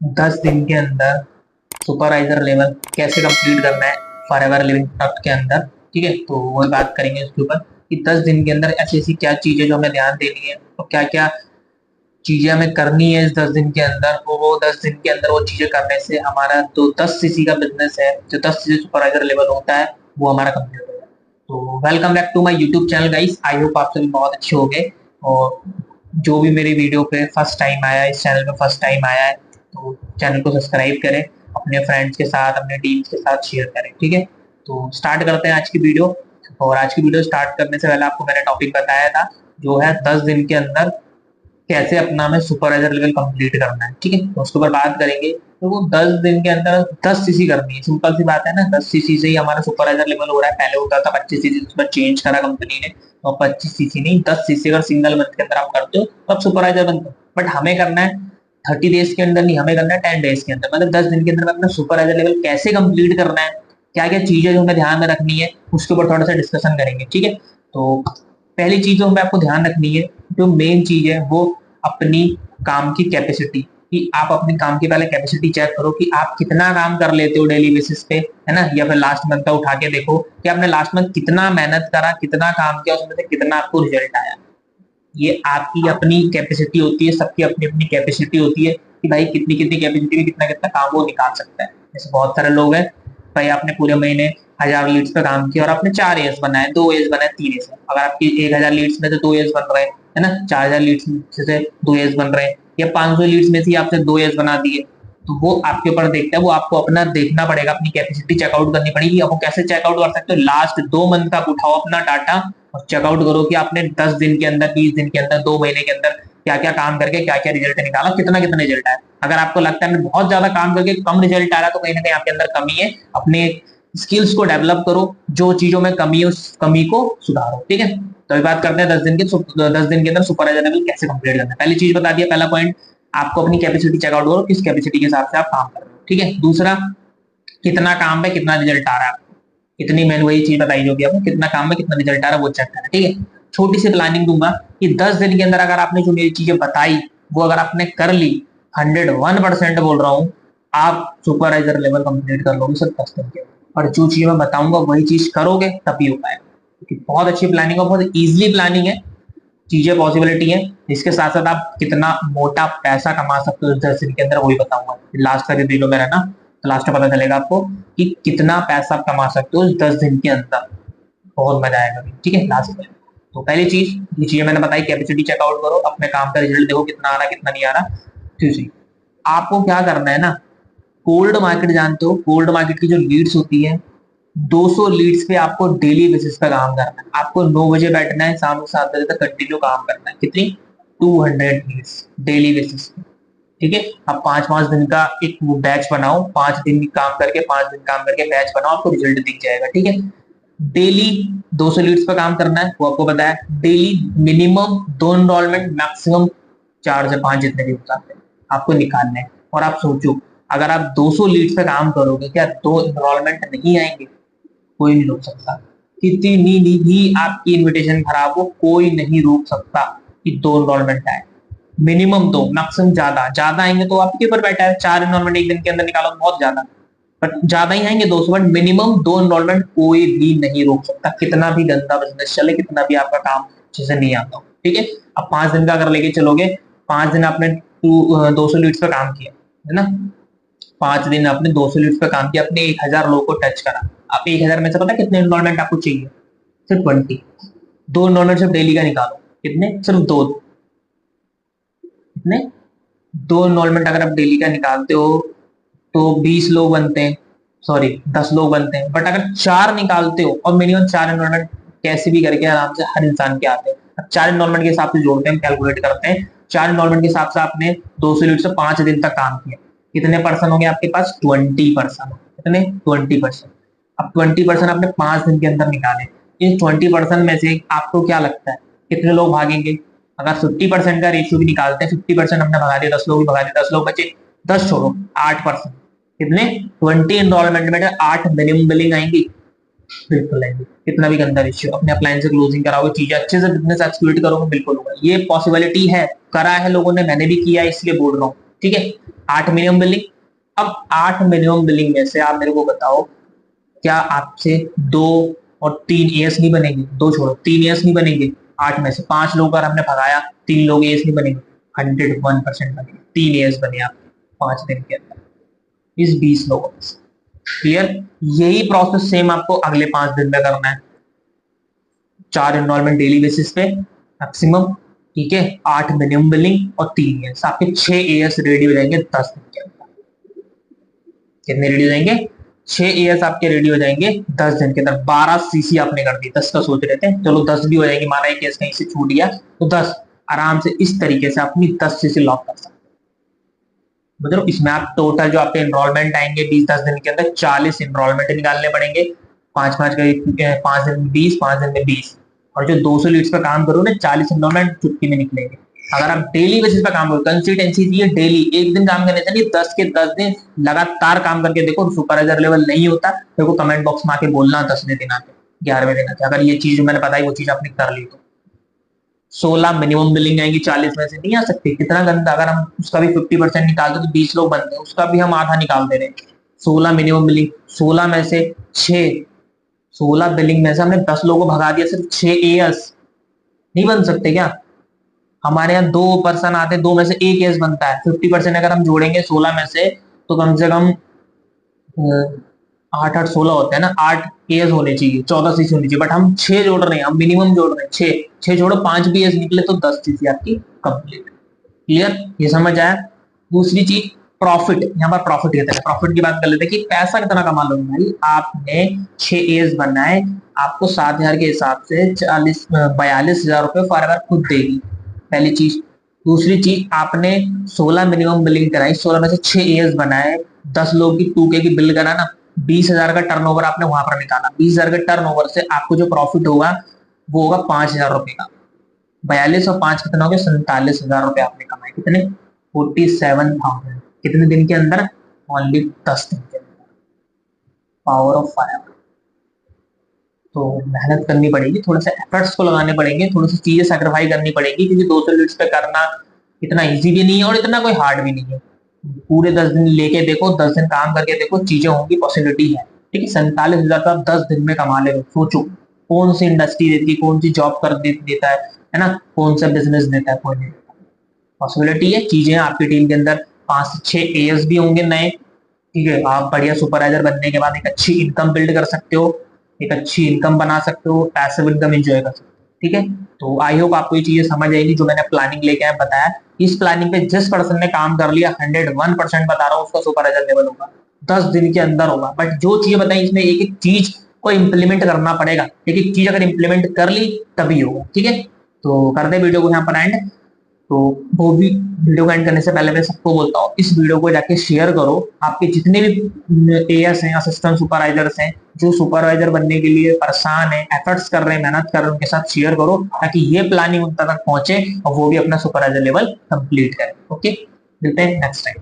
10 दिन के अंदर सुपरवाइजर लेवल कैसे कंप्लीट करना है फॉरएवर लिविंग प्रोडक्ट के अंदर। ठीक है, तो वो बात करेंगे इसके ऊपर कि 10 दिन के अंदर ऐसी ऐसी क्या चीजें जो हमें ध्यान देनी है और क्या क्या चीजें हमें करनी है इस 10 दिन के अंदर। वो 10 दिन के अंदर वो चीजें करने से हमारा जो 10 सीसी का बिजनेस है, जो 10 सीसी सुपरवाइजर लेवल होता है, वो हमारा कंप्लीट हो जाए। तो welcome back to my YouTube channel guys, I hope आप सभी बहुत अच्छे हो गए। और जो भी मेरी वीडियो पे फर्स्ट टाइम आया है, इस चैनल पे फर्स्ट टाइम आया है, तो चैनल को सब्सक्राइब करें, अपने फ्रेंड्स के साथ, अपने टीम्स के साथ शेयर करें। ठीक है, तो स्टार्ट करते हैं आज की वीडियो। और आज की वीडियो स्टार्ट करने से पहले आपको मैंने टॉपिक बताया था, जो है 10 दिन के अंदर कैसे अपना हमें सुपरवाइजर लेवल कंप्लीट करना है। ठीक है, तो उसके ऊपर बात करेंगे। तो वो 10 दिन के अंदर 10 सीसी करनी है, सिंपल सी बात है ना। 10 सीसी से ही हमारा सुपरवाइजर लेवल हो रहा है। पहले होता था 25 सीसी, उसमें चेंज करा कंपनी ने, और 25 सीसी नहीं 10 सीसी अगर सिंगल मंथ के अंदर आप करते हो तो आप सुपरवाइजर बनते हो। बट हमें करना है 30 डेज के अंदर नहीं, हमें करना है 10 डेज के अंदर। मतलब 10 दिन के अंदर अपना सुपरवाइजर लेवल कैसे कंप्लीट करना है, क्या क्या चीजें जो हमें ध्यान में रखनी है, उसके ऊपर थोड़ा सा डिस्कशन करेंगे। ठीक है, तो पहली चीज जो हमें आपको ध्यान रखनी है, जो मेन चीज है, वो अपनी काम की कैपेसिटी। कि आप अपनी काम की पहले कैपेसिटी चेक करो कि आप कितना काम कर लेते हो डेली बेसिस पे, है ना। या फिर लास्ट मंथ का उठा के देखो कि आपने लास्ट मंथ कितना मेहनत करा, कितना काम किया, उसमें से कितना आपको रिजल्ट आया। ये आपकी अपनी कैपेसिटी होती है, सबकी अपनी अपनी कैपेसिटी होती है कि भाई कितनी कितनी कैपेसिटी में कितना कितना काम वो निकाल सकता है। जैसे बहुत सारे लोग हैं, भाई आपने पूरे महीने 1000 लीड्स पे काम किया और आपने 4 एस बनाए, 2 एस बनाए, 3 एस। अगर आपकी 1000 लीड्स में से 2 एस बन रहे हैं, है ना, 4000 लीड्स में से 2 एस बन रहे हैं, या 500 लीड्स में से आपसे 2 एस बना दिए, तो वो आपके ऊपर देखता है। वो आपको अपना देखना पड़ेगा, अपनी कैपेसिटी चेकआउट करनी पड़ेगी। आपको कैसे चेकआउट कर सकते हो, लास्ट 2 मंथ का उठाओ अपना डाटा और चेकआउट करो कि आपने 10 दिन के अंदर, 20 दिन के अंदर, 2 महीने के अंदर क्या क्या काम करके क्या क्या रिजल्ट निकाला, कितना कितना रिजल्ट आया। अगर आपको लगता है बहुत ज्यादा काम करके कम रिजल्ट आ रहा है, तो कहीं ना कहीं आपके अंदर कमी है। अपने स्किल्स को डेवलप करो, जो चीजों में कमी है उस कमी को सुधारो। ठीक है, तो अभी बात करते हैं 10 दिन के अंदर सुपरवाइजर लेवल कैसे कंप्लीट करना है। पहली चीज बता दिया, पहला पॉइंट, आपको अपनी कैपेसिटी चेकआउट करो, किस कैपेसिटी के हिसाब से आप काम कर रहे हो। ठीक है, दूसरा, कितना काम है कितना रिजल्ट आ रहा है आपको। कितनी, मैंने वही चीज बताई जो भी आपको, कितना काम में कितना रिजल्ट आ रहा है वो चेक करना। ठीक है, छोटी सी प्लानिंग दूंगा कि 10 दिन के अंदर अगर आपने जो मेरी चीजें बताई वो अगर आपने कर ली, 101% बोल रहा हूँ, आप सुपरवाइजर लेवल कंप्लीट कर लोगे सिर्फ 10 दिन के। और जो चीज मैं बताऊंगा वही चीज करोगे तभी हो पाएगा, क्योंकि बहुत अच्छी प्लानिंग और बहुत इजिली प्लानिंग है, चीजें पॉसिबिलिटी है। इसके साथ साथ आप कितना मोटा पैसा कमा सकते हो इस 10 दिन के अंदर, वही बताऊंगा। लास्ट तक वीडियो में रहना, तो लास्ट में पता चलेगा आपको कि कितना पैसा आप कमा सकते हो इस 10 दिन के अंदर। बहुत मजा आएगा। ठीक है, लास्ट में तो पहली चीज, ये चीजें मैंने बताई, कैपेसिटी चेकआउट करो, अपने काम का रिजल्ट देखो कितना आ रहा है कितना नहीं आ रहा। ठीक, आपको क्या करना है ना, कोल्ड मार्केट जानते हो, कोल्ड मार्केट की जो लीड्स होती है, 200 लीड्स पे आपको डेली बेसिस पे काम करना है। आपको 9 बजे बैठना है, शाम को 7 बजे तक कंटिन्यू काम करना है। कितनी, 200 लीड्स डेली बेसिस पे। ठीक है, अब 5-5 दिन का एक बैच बनाओ, 5 दिन काम करके 5 दिन काम करके बैच बनाओ, आपको रिजल्ट दिख जाएगा। ठीक है, डेली 200 लीड्स पे काम करना है, वो आपको बताया। डेली मिनिमम 2 एनरोलमेंट, मैक्सिमम 4 से 5, जितने भी होता है आपको निकालने हैं। और आप सोचो, अगर आप 200 लीड्स पे काम करोगे, क्या 2 एनरोलमेंट नहीं आएंगे? कोई नहीं रोक सकता। कितनी भी आपकी इनविटेशन खराब हो, कोई नहीं रोक सकता कि 2 एनरोलमेंट आए। मिनिमम 2, मैक्सिमम ज्यादा, ज्यादा आएंगे तो आपके ऊपर बैठा है। 4 एनरोलमेंट एक दिन के अंदर निकालो तो बहुत ज्यादा, बट ज्यादा ही आएंगे 200, बट मिनिमम 2 एनरोलमेंट कोई भी नहीं रोक सकता, कितना भी गंदा बिजनेस चले, कितना भी आपका काम अच्छे से नहीं आता हो। ठीक है, अब 5 दिन का अगर लेके चलोगे, 5 दिन आपने 200 लीड्स पे काम किया, है ना। 5 दिन आपने 200 लीड्स पे काम किया, अपने 1000 लोगों को टच करा। आप 1000 में से पता कितने एनरोलमेंट आपको चाहिए? सिर्फ 20। 2 एनरोलमेंट सिर्फ डेली का निकालो, कितने? सिर्फ दो। कितने? 2 एनरोलमेंट अगर आप डेली का निकालते हो तो 20 लोग बनते हैं, सॉरी 10 लोग बनते हैं। बट अगर 4 निकालते हो, और मिनिमम 4 एनरोलमेंट कैसे भी करके आराम से हर इंसान के आते हैं। अब 4 एनरोलमेंट के हिसाब से जोड़ते हैं, कैलकुलेट करते हैं। 4 एनरोलमेंट के हिसाब से आपने 200 लीड से 5 दिन तक काम किया, कितने पर्सन हो गए आपके पास? 20%। कितने? 20%। अब 20% आपने 5 दिन के अंदर निकाले। इन 20% में से आपको क्या लगता है कितने लोग भागेंगे? अगर 50% का रेशियो भी निकालते हैं, 50% हमने भगा दिया, 10 लोग भी भगा दिए, 10 लोग बचे, 10 छोड़ो, 8%। कितने? 20 एनरोलमेंट में 8 मिनिमम बिलिंग आएंगी, बिल्कुल आएंगी। कितना भी गंदा रेशियो, अपने अपलाइन से क्लोजिंग कराओगे, चीजें अच्छे से बिजनेस एक्सक्लूट करोगे, बिल्कुल होगा। ये पॉसिबिलिटी है, करा है लोगों ने, मैंने भी किया है, इसलिए बोल रहा हूँ। ठीक है, 8 मिनिमम बिलिंग। अब 8 मिनिमम बिलिंग में से आप मेरे को बताओ, क्या आपसे 2 और 3 एएस नहीं बनेंगे? 2 छोड़ो, 3 एएस नहीं बनेंगे? 8 में से 5 लोग अगर हमने भगाया, 3 लोग एएस नहीं बनेंगे? 101% बनेंगे, 3 एएस बने आपके 5 दिन के अंदर इस 20 लोगों में से। क्लियर? यही प्रोसेस सेम आपको अगले 5 दिन में करना है। 4 इनरोलमेंट डेली बेसिस पे मैक्सिमम, ठीक है, 8 मिनिमम बिलिंग और 3 एएस, आपके 6 एएस रेडी हो जाएंगे 10 दिन के अंदर। कितने रेडी हो जाएंगे? 6 एएस आपके रेडी हो जाएंगे 10 दिन के अंदर। 12 सीसी आपने कर दी, 10 का सोच रहे थे, चलो 10 भी हो जाएंगे, माना एक केस कहीं से छूट गया तो 10 आराम से इस तरीके से अपनी 10 सीसी लॉक कर सकते हैं। मतलब इसमें आप टोटल जो आपके एनरोलमेंट आएंगे 20-10 दिन के अंदर, 40 एनरोलमेंट निकालने पड़ेंगे। 5-5 का 5 दिन में 20, 5 दिन में 20, और जो 200 लीड्स पर काम करो ना, 40 एनरोलमेंट चुटकी में निकलेंगे। अगर आप डेली बेसिस पर काम करो, कंसिस्टेंसी चाहिए, डेली एक दिन काम करने चाहिए, 10 के 10 दिन लगातार काम करके देखो, सुपरवाइजर लेवल नहीं होता देखो, कमेंट बॉक्स में आके बोलना 10वें दिन आके, 11वें दिन आके, अगर ये चीज मैंने बताई वो चीज आपने कर ली तो। 16 मिनिमम बिलिंग आएगी, 40 में से नहीं आ सकती, कितना गंदा। अगर हम उसका भी 50% निकालते तो 20 लोग बनते हैं, उसका भी हम आधा निकाल दे रहे हैं। 16 मिनिमम बिलिंग, 16 में से 6, 16 बिलिंग में से हमने 10 लोगों को भगा दिया, सिर्फ 6 एएस नहीं बन सकते क्या? हमारे यहाँ 2 पर्सन आते हैं, 2 में से 1 एएस बनता है। 50% अगर हम जोड़ेंगे 16 में से तो कम से कम 8 8 16 होते हैं ना, 8 एएस होने चाहिए, 14 सीसी होनी चाहिए, बट हम 6 जोड़ रहे हैं, हम मिनिमम जोड़ रहे हैं 6। 6 जोड़ो 5 भी एएस निकले तो 10 सीसी आपकी कंप्लीट। क्लियर? ये समझ आया? दूसरी चीज प्रॉफिट, यहाँ पर प्रॉफिट कहते हैं, प्रॉफिट की बात कर लेते हैं कि पैसा कितना कमा लो भाई। आपने 6 एएस बनाए, आपको 7,000 के हिसाब से 42,000 रुपए फॉर एवर खुद देगी, पहली चीज। दूसरी चीज, आपने 16 मिनिमम बिलिंग कराई, 16 में से 6 एएस बनाए, 10 लोग की 2K की बिल कराना, 20,000 का टर्नओवर आपने वहां पर निकाला। 20,000 के टर्नओवर से आपको जो प्रॉफिट होगा वो होगा 5,000 रुपए का। 42 और 5 कितना हो गया? 47,000 रुपए आपने कमाए। कितने? 47,000। कितने दिन के अंदर? ओनली 10 दिन के अंदर। Power of fire. तो मेहनत करनी पड़ेगी, थोड़े से एफर्ट्स को लगाने पड़ेंगे, थोड़ी सी चीजें सेक्रीफाइस करनी पड़ेगी, क्योंकि 200 लीड्स पे करना इतना इजी भी नहीं है और इतना कोई हार्ड भी नहीं है। पूरे 10 दिन लेके देखो, 10 दिन काम करके देखो, चीजें होंगी, पॉसिबिलिटी है। ठीक है, 47,000 तो आप 10 दिन में कमा ले रहे हो। सोचो कौन सी इंडस्ट्री देती है, कौन सी जॉब कर देता है ना, कौन सा बिजनेस देता है, कोई नहीं। पॉसिबिलिटी है, चीजें आपकी टीम के अंदर 5 से 6 एएस भी होंगे नए। ठीक है, आप बढ़िया सुपरवाइजर बनने के बाद एक अच्छी इनकम बिल्ड कर सकते हो, एक अच्छी इनकम बना सकते हो, पैसिव इनकम एंजॉय कर सकते हो। ठीक है, तो आई होप आपको ये चीजें समझ आएगी जो मैंने प्लानिंग लेके आया बताया। इस प्लानिंग पे जिस पर्सन ने काम कर लिया, 101% बता रहा हूँ, उसका सुपरवाइजर लेवल होगा 10 दिन के अंदर होगा। बट जो चीजें बताई इसमें एक एक चीज को इम्प्लीमेंट करना पड़ेगा, एक एक चीज अगर इम्प्लीमेंट कर ली तभी होगा। ठीक है, तो कर दे वीडियो को यहाँ पर एंड। तो वो भी वीडियो को एंड करने से पहले मैं सबको बोलता हूँ, इस वीडियो को जाके शेयर करो। आपके जितने भी एएस हैं, असिस्टेंट सुपरवाइजर्स हैं, जो सुपरवाइजर बनने के लिए परेशान है, एफर्ट्स कर रहे हैं, मेहनत कर रहे हैं, उनके साथ शेयर करो, ताकि ये प्लानिंग उन तक पहुंचे और वो भी अपना सुपरवाइजर लेवल कंप्लीट करें। ओके, मिलते हैं नेक्स्ट टाइम।